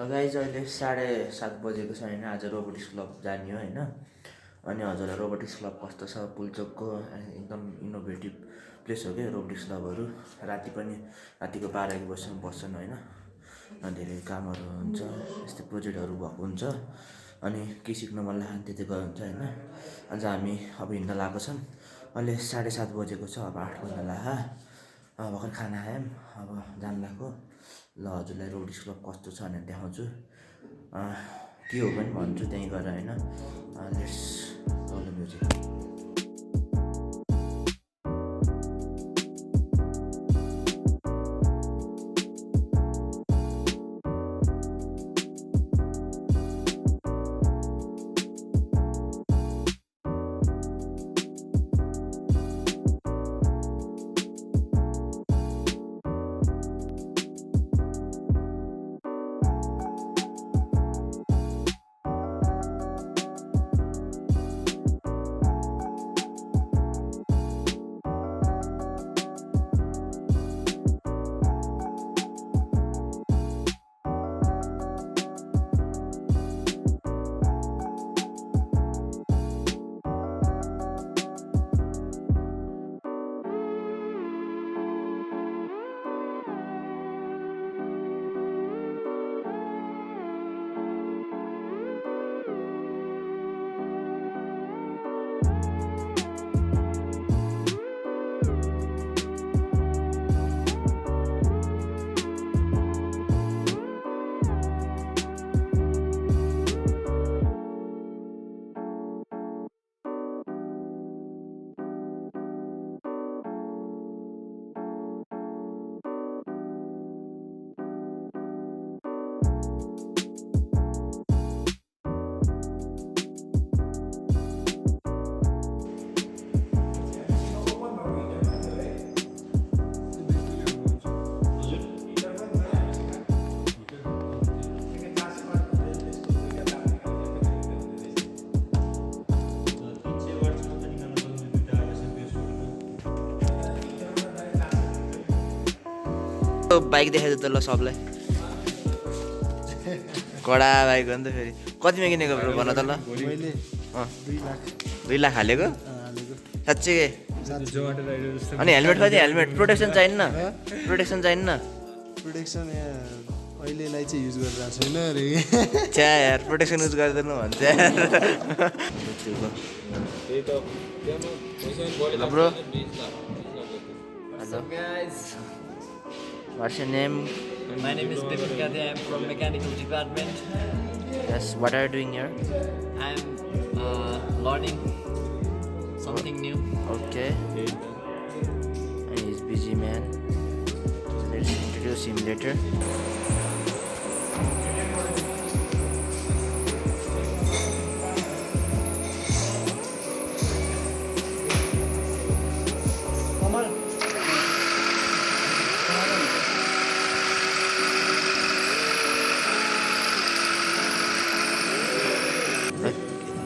Guys अहिले 7:30 बजेको छ होइन। आज रोबोटिक्स क्लब जाने हो होइन। अनि हजुरलाई रोबोटिक्स क्लब कस्तो छ? पुल्चोकको एकदम इनोभेटिभ प्लेस हो क्या रोबोटिक्स क्लबहरू। रातिको 12-1 बजीसम्म बस्छन् होइन। धेरै कामहरू हुन्छ, यस्तै प्रोजेक्टहरू भएको हुन्छ। अनि के सिक्न मन लाग्यो त्यति हुन्छ होइन। आज हामी अब हिँड्न लागेको छौँ। अहिले 7:30 बजेको छ, अब 8 बज्न लाग्यो। भर्खर खाना खायौँ, अब जान लाग्यो। ल हजुरलाई रोबोटिक्स क्लब कस्तो छ भनेर देखाउँछु। के हो पनि भन्छु त्यहीँ गएर होइन। Let's roll the music. Bike देखाइदियो त ल सबलाई। कडा बाइक हो नि त फेरि। कतिमा किनेको भन त ल। 2 लाख हालेको साँच्चै। अनि हेलमेट कति? Helmet protection चाहिन्न? प्रोटेक्सन अहिलेलाई चाहिँ युज गरिरहेको छैन रे। छ्या यार, प्रोटेक्सन युज गर्दैनौ भन्छ यार। Hello bro. Hello guys, What's your name? my name is Bipin Kade. I am from mechanical department. Yes, what are you doing here? I am learning something new. Okay. And he's busy man. Let's introduce him later.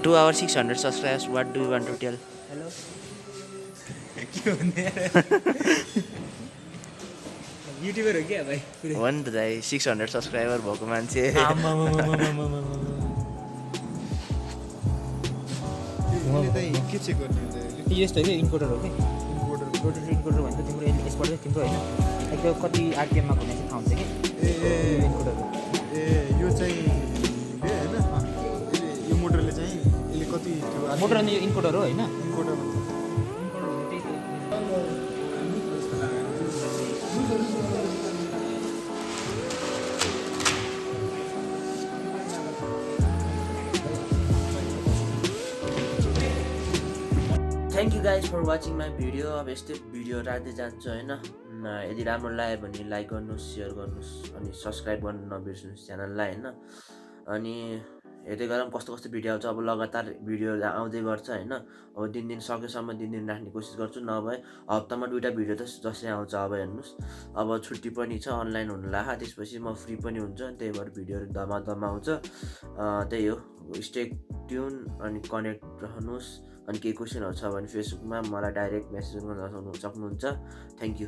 To our 600 subscribers, what do you want to tell? Hello. YouTuber हो क्या भाइ? हो नि त दाइ, 600 subscriber भएको मान्छे। के चेक गर्ने यस्तो हो कि इन्कोडर हो कि इन्कोडर भन्छ तिम्रो यसबाट चाहिँ तिम्रो होइन एकदम कति आरपिएममा घुम्ने चाहिँ थाहा हुन्छ कि इन्कोडर हो। यो चाहिँ होइन यो मोटरले चाहिँ यसले कति मोटर अनि यो इन्कोडर हो होइन। इन्कोडर भन्छ। Thank you guys for watching my video. अब यस्तै भिडियो राख्दै जान्छु होइन। यदि राम्रो लाग्यो भने लाइक गर्नुहोस्, सेयर गर्नुहोस्, अनि सब्सक्राइब गर्नु नबिर्सिनुहोस् च्यानललाई होइन। अनि हेर्दै गरौँ कस्तो भिडियो आउँछ। अब लगातार भिडियो आउँदै गर्छ होइन। अब दिन सकेसम्म दिन राख्ने कोसिस गर्छु, नभए हप्तामा 2टा भिडियो त जसरी आउँछ। अब हेर्नुहोस्, अब छुट्टी पनि छ, अनलाइन हुनु लाग्यो, त्यसपछि म फ्री पनि हुन्छ, त्यही भएर भिडियोहरू धमाधम आउँछ। त्यही हो, स्टे ट्युन अनि कनेक्ट रहनुहोस्। अनि केही क्वेसनहरू छ भने फेसबुकमा मलाई डाइरेक्ट मेसेज गर्न सक्नुहुन्छ। Thank you.